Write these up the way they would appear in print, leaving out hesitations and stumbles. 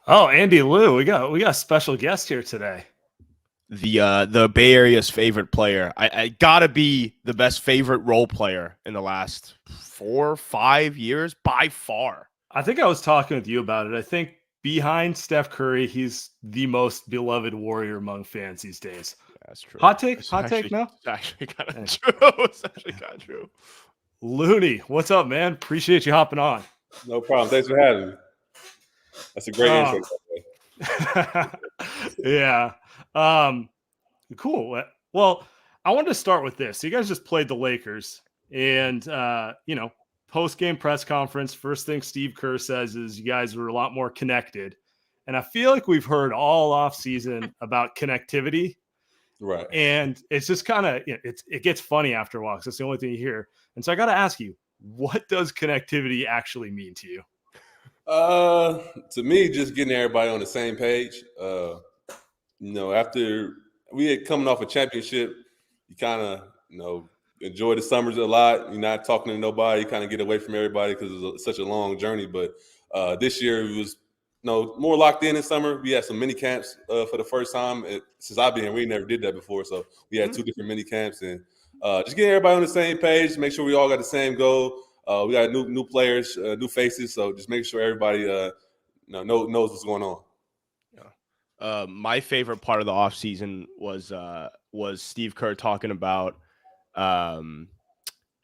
Oh, Andy Liu, we got a special guest here today. The Bay Area's favorite player. I gotta be the best favorite role player in the last 4 5 years by far. I think I was talking with you about it. I think behind Steph Curry, he's the most beloved Warrior among fans these days. That's true. Hot take? It's Hot take? No. actually kind of Hey. true. It's actually kind of true. Looney, what's up, man? Appreciate you hopping on. No problem. Thanks for having me. That's a great intro. Yeah. Cool. Well, I wanted to start with this. So you guys just played the Lakers, and post-game press conference, first thing Steve Kerr says is you guys were a lot more connected. And I feel like we've heard all off season about connectivity. Right. And it's just kind of, it gets funny after a while because that's the only thing you hear. And so I got to ask you, what does connectivity actually mean to you? To me, just getting everybody on the same page. After we had coming off a championship, you kind of, enjoy the summers a lot. You're not talking to nobody. You kind of get away from everybody because it's such a long journey. But this year it was, more locked in summer. We had some mini camps for the first time since I've been here. We never did that before, so we had 2 different mini camps and just getting everybody on the same page. Make sure we all got the same goal. We got new players, new faces, so just make sure everybody knows what's going on. Yeah. My favorite part of the offseason was Steve Kerr talking about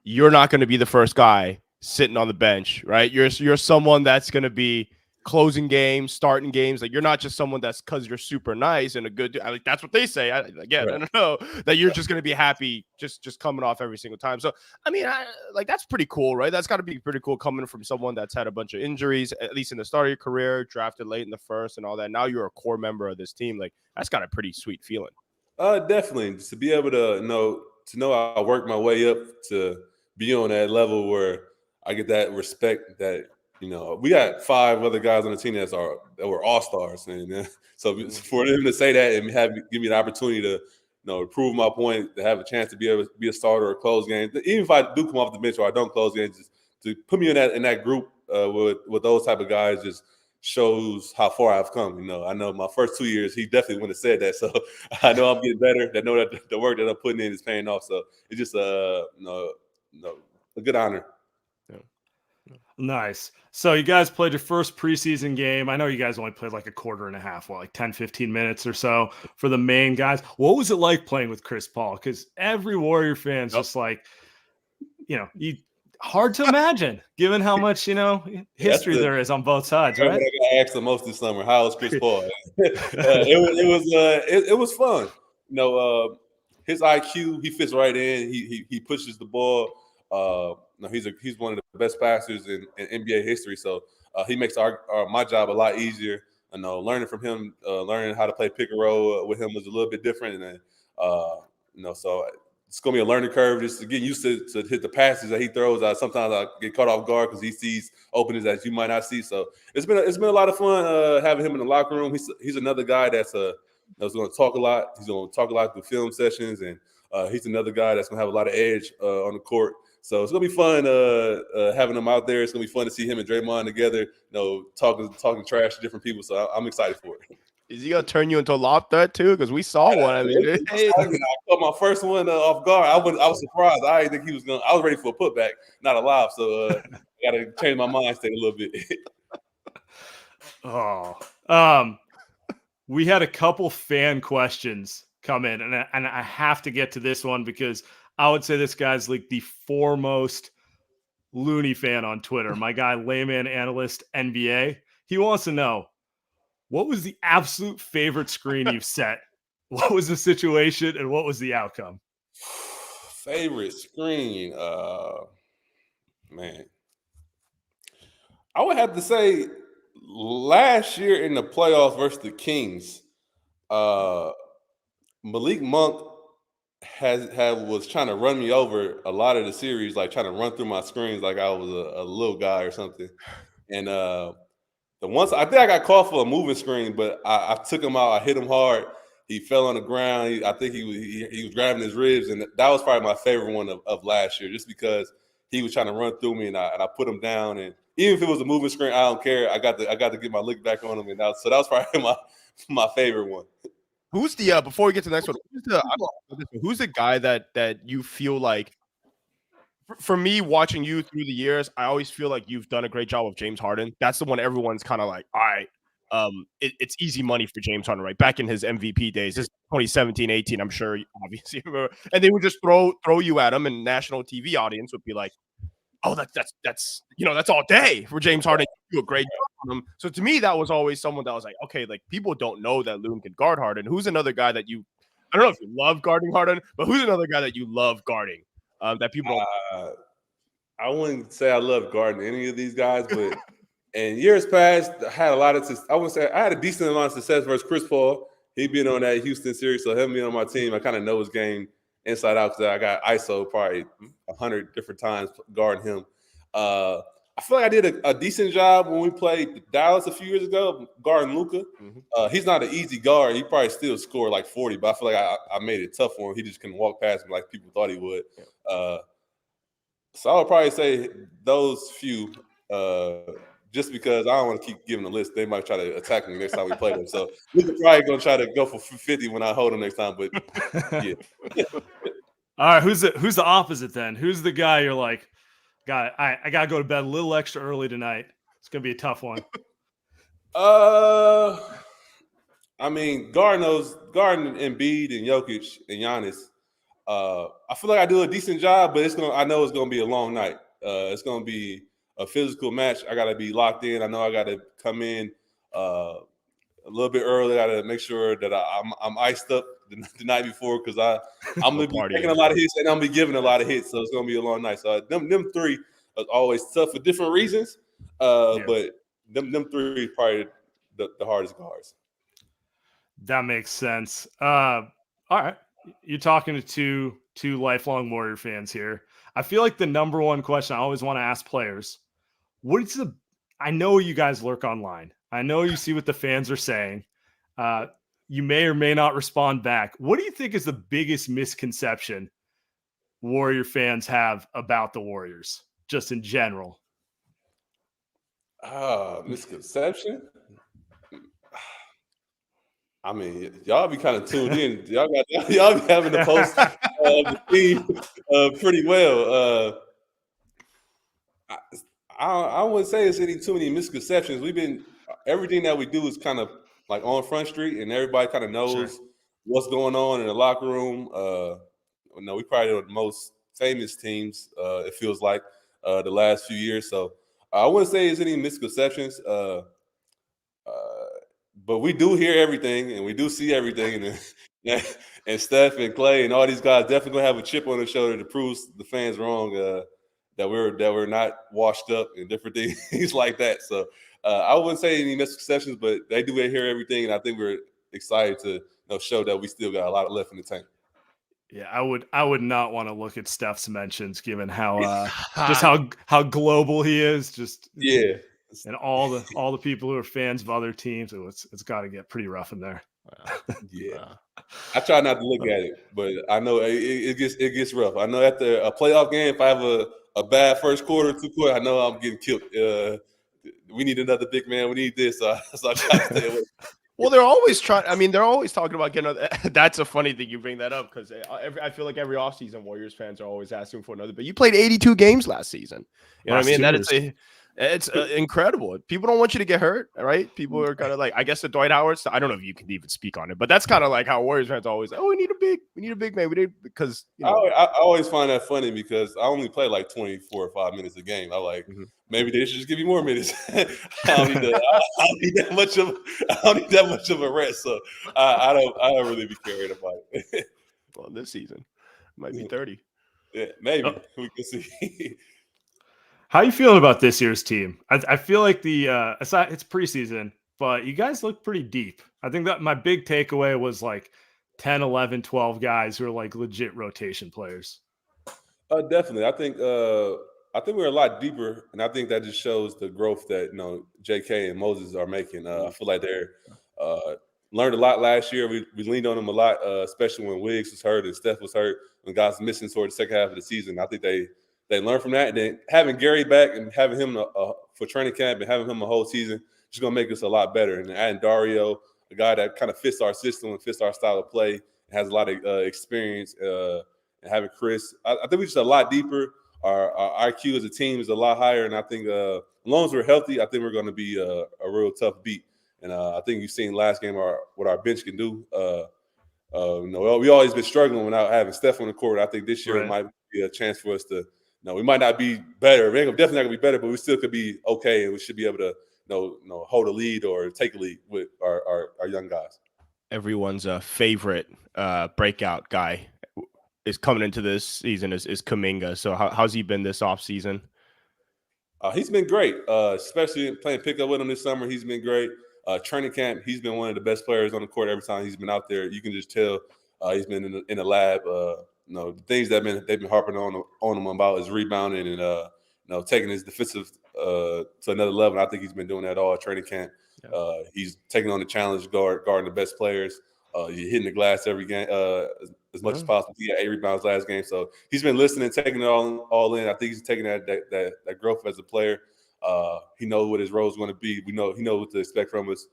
you're not going to be the first guy sitting on the bench, right? You're someone that's going to be closing games, starting games. Like, you're not just someone that's because you're super nice and a good dude. Like, that's what they say. I don't know that you're just going to be happy just coming off every single time. So, I mean, that's pretty cool, right? That's got to be pretty cool coming from someone that's had a bunch of injuries, at least in the start of your career, drafted late in the first and all that. Now you're a core member of this team. Like, that's got a pretty sweet feeling. Definitely. Just to be able to know I work my way up to be on that level where I get that respect that, we got 5 other guys on the team that were all-stars. And so for them to say that and give me the opportunity to, prove my point, to have a chance to be able to be a starter or close games, even if I do come off the bench or I don't close games, just to put me in that group with those type of guys just shows how far I've come. I know my first 2 years, he definitely wouldn't have said that. So I know I'm getting better. I know that the work that I'm putting in is paying off. So it's just a good honor. Nice. So you guys played your first preseason game. I know you guys only played like a quarter and a half, like 10, 15 minutes or so for the main guys. What was it like playing with Chris Paul? Because every Warrior fan's just like, hard to imagine given how much, history there is on both sides, right? I got asked the most this summer, how was Chris Paul? It was fun. His IQ, he fits right in. He pushes the ball. He's one of the best passers in NBA history. So he makes my job a lot easier. Learning from him, learning how to play pick and roll with him was a little bit different. And so it's gonna be a learning curve just to get used to hit the passes that he throws. Sometimes I get caught off guard because he sees openings that you might not see. So it's been a lot of fun having him in the locker room. He's another guy that's going to talk a lot. He's going to talk a lot through film sessions, and he's another guy that's going to have a lot of edge on the court. So it's gonna be fun having him out there. It's gonna be fun to see him and Draymond together, talking trash to different people. So I'm excited for it. Is he gonna turn you into a lob threat too? Because we saw one. I mean, I caught my first one off guard. I was surprised. I didn't think he was gonna. I was ready for a putback, not a lob. So I got to change my mind state a little bit. We had a couple fan questions come in, and I have to get to this one because I would say this guy's like the foremost Looney fan on Twitter. My guy, Layman Analyst NBA. He wants to know, what was the absolute favorite screen you've set? What was the situation and what was the outcome? Favorite screen? Man. I would have to say last year in the playoffs versus the Kings, Malik Monk was trying to run me over a lot of the series, like trying to run through my screens like I was a little guy or something. And once I think I got called for a moving screen, but I took him out. I hit him hard. He fell on the ground. I think he was grabbing his ribs, and that was probably my favorite one of last year, just because he was trying to run through me, and I put him down. And even if it was a moving screen, I don't care. I got to get my lick back on him, and that was probably my favorite one. Who's the before we get to the next one? Who's the guy that you feel like? For me, watching you through the years, I always feel like you've done a great job with James Harden. That's the one everyone's kind of like, all right, it's easy money for James Harden, right? Back in his MVP days, this 2017, 18, I'm sure, obviously, and they would just throw you at him, and national TV audience would be like, oh, that's all day for James Harden. You do a great job on him. So to me, that was always someone that was like, okay, like people don't know that Loon can guard Harden. Who's another guy that you? I don't know if you love guarding Harden, but who's another guy that you love guarding? That people don't. I wouldn't say I love guarding any of these guys, but in years past, I had a lot of. I wouldn't say I had a decent amount of success versus Chris Paul. He being on that Houston series, so him being on my team, I kind of know his game inside out because I got ISO probably 100 different times guarding him. I feel like I did a decent job when we played Dallas a few years ago guarding Luka. Mm-hmm. He's not an easy guard. He probably still scored like 40, but I feel like I made it tough for him. He just couldn't walk past me like people thought he would. So I would probably say those few, just because I don't want to keep giving a list. They might try to attack me next time we play them. So we're probably going to try to go for 50 when I hold them next time. But yeah. All right, who's the opposite then? Who's the guy you're like, I got to go to bed a little extra early tonight. It's going to be a tough one. I mean, guarding Embiid and Jokic and Giannis, I feel like I do a decent job, but I know it's gonna be a long night. It's gonna be a physical match. I gotta be locked in. I know I gotta come in a little bit early. I gotta make sure that I'm iced up the night before because I'm gonna be taking a lot of hits and I'm gonna be giving a lot of hits. So it's gonna be a long night. So them three are always tough for different reasons. But them three probably the hardest guards. That makes sense. All right. You're talking to two lifelong Warrior fans here. I feel like the number one question I always want to ask players, I know you guys lurk online. I know you see what the fans are saying. You may or may not respond back. What do you think is the biggest misconception Warrior fans have about the Warriors, just in general? Misconception? I mean, y'all be kind of tuned in. Y'all be having to post the team pretty well. I wouldn't say it's any too many misconceptions. Everything that we do is kind of like on Front Street, and everybody kind of knows what's going on in the locker room. We probably are the most famous teams. It feels like the last few years. So I wouldn't say it's any misconceptions. But we do hear everything and we do see everything, and Steph and Clay and all these guys definitely gonna have a chip on their shoulder to prove the fans wrong that we're not washed up and different things like that. So I wouldn't say any misconceptions, but they do hear everything, and I think we're excited to show that we still got a lot left in the tank. Yeah, I would not want to look at Steph's mentions given how just how global he is. Just and all the people who are fans of other teams, it's got to get pretty rough in there. I try not to look at it, but I know it gets rough. I know after a playoff game, if I have a bad first quarter, 2 quarters, I know I'm getting killed. We need another big man. We need this. So I try to stay away. Well, they're always trying. I mean, they're always talking about getting another. That's a funny thing you bring that up because I feel like every offseason Warriors fans are always asking for another. But you played 82 games last season. You know what I mean? It's incredible. People don't want you to get hurt, right? People are kind of like, I guess the Dwight Howard. I don't know if you can even speak on it, but that's kind of like how Warriors fans always. Oh, we need a big man. We need because I always find that funny because I only play like 24 or 5 minutes a game. I like maybe they should just give me more minutes. I don't need that much of a rest. So I don't really be caring about it. Well, this season it might be 30. Yeah, maybe we can see. How are you feeling about this year's team? I feel like it's preseason, but you guys look pretty deep. I think that my big takeaway was like 10, 11, 12 guys who are like legit rotation players. Definitely. I think we're a lot deeper, and I think that just shows the growth that JK and Moses are making. I feel like they're learned a lot last year. We leaned on them a lot, especially when Wiggs was hurt and Steph was hurt, when guys were missing toward the second half of the season. I think they learned from that, and then having Gary back and having him for training camp and having him a whole season, just gonna make us a lot better. And adding Dario, a guy that kind of fits our system and fits our style of play, and has a lot of experience, and having Chris, I think we're just a lot deeper. Our IQ as a team is a lot higher, and I think as long as we're healthy, I think we're going to be a real tough beat. And I think you've seen last game what our bench can do. We always been struggling without having Steph on the court. I think this year it might be a chance for us to. We might not be better. We're definitely not going to be better, but we still could be okay, and we should be able to hold a lead or take a lead with our young guys. Everyone's favorite breakout guy is coming into this season is Kuminga. So how's he been this offseason? He's been great, especially playing pickup with him this summer. He's been great. Training camp, he's been one of the best players on the court every time he's been out there. You can just tell he's been in the lab. The things that they've been harping on him about is rebounding and taking his defensive to another level. And I think he's been doing that all training camp. Yeah. He's taking on the challenge, guarding the best players. He's hitting the glass every game as much as possible. He had 8 rebounds last game, so he's been listening, taking it all in. I think he's taking that growth as a player. He knows what his role is going to be. He knows what to expect from us,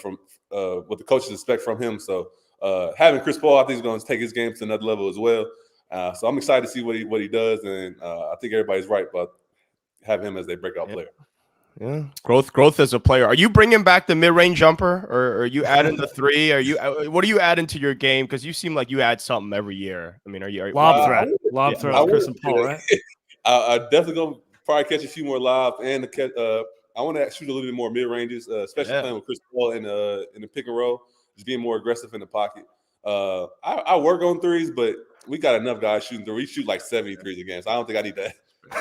from what the coaches expect from him. So having Chris Paul, I think, is going to take his game to another level as well. So I'm excited to see what he does, and I think everybody's right about having him as their breakout player. Yeah, growth as a player. Are you bringing back the mid-range jumper, or are you adding the 3? What are you adding to your game? Because you seem like you add something every year. I mean, are you lob threat, Chris and Paul, right? I definitely gonna probably catch a few more lobs, and I want to shoot a little bit more mid ranges, especially playing with Chris Paul in the pick and roll, just being more aggressive in the pocket. I work on threes, but we got enough guys shooting threes. We shoot like 73s a game, so I don't think I need that.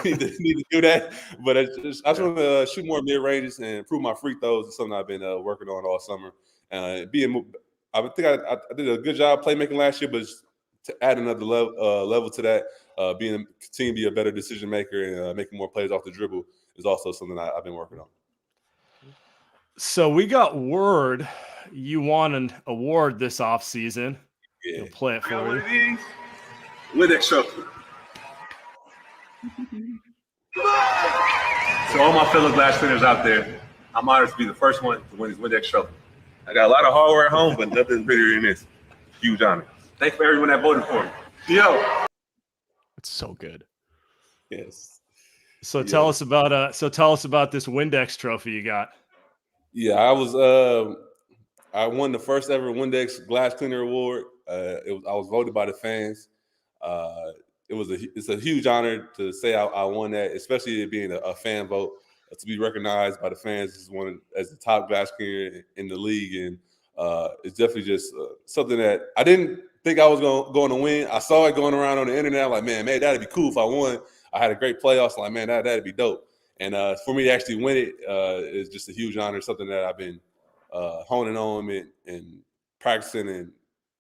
need to do that, but I just want to shoot more mid ranges and improve my free throws. It's something I've been working on all summer. I think I did a good job playmaking last year, but just to add another level to that, continue to be a better decision maker and making more plays off the dribble is also something I've been working on. So we got word you won an award this offseason. Yeah. You'll play it for you. Windex Trophy. So all my fellow glass cleaners out there, I'm honored to be the first one to win this Windex Trophy. I got a lot of hardware at home, but nothing's prettier than this. Huge honor. Thanks for everyone that voted for me. Yo. It's so good. Yes. So tell us about this Windex Trophy you got. Yeah, I won the first ever Windex Glass Cleaner Award. I was voted by the fans. It's a huge honor to say I won that, especially it being a fan vote, to be recognized by the fans as the top glass cleaner in the league, and it's definitely just something that I didn't think I was going to win. I saw it going around on the internet. I'm like, man, that'd be cool if I won. I had a great playoffs. Like, man, that'd be dope. And for me to actually win it is just a huge honor. Something that I've been honing on and practicing, and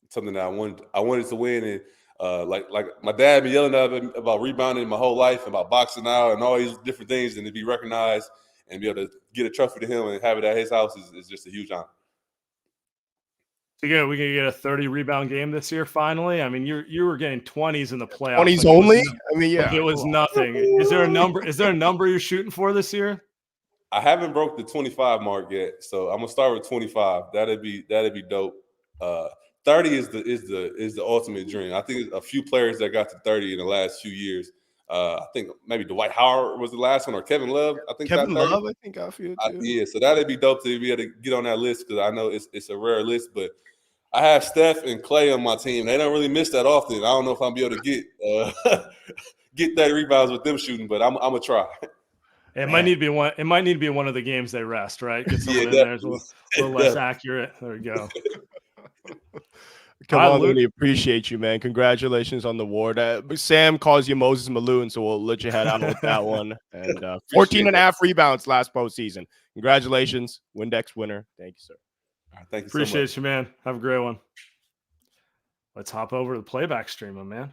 something that I wanted to win. And like my dad been yelling at me about rebounding my whole life, about boxing out and all these different things, and to be recognized and be able to get a trophy to him and have it at his house is just a huge honor. So we can get a 30 rebound game this year finally. I mean, you were getting 20s in the playoffs. 20s only? I mean, yeah. It was nothing. Is there a number you're shooting for this year? I haven't broke the 25 mark yet, so I'm gonna start with 25. That'd be dope. 30 is the ultimate dream. I think a few players that got to 30 in the last few years. I think maybe Dwight Howard was the last one, or Kevin Love. I think Kevin Love. I think got a few too. Yeah, so that'd be dope to be able to get on that list, because I know it's a rare list. But I have Steph and Clay on my team. They don't really miss that often. I don't know if I'm be able to get that rebounds with them shooting, but I'm gonna try. It might need to be one. It might need to be one of the games they rest, right? Get someone in there a little less accurate. There we go. Come on, Looney. Appreciate you, man. Congratulations on the award. Sam calls you Moses Maloon, so we'll let you head out with that one. And 14.5 rebounds last postseason. Congratulations, Windex winner. Thank you, sir. Thank you. Appreciate you, man. Have a great one. Let's hop over to the playback stream, my man.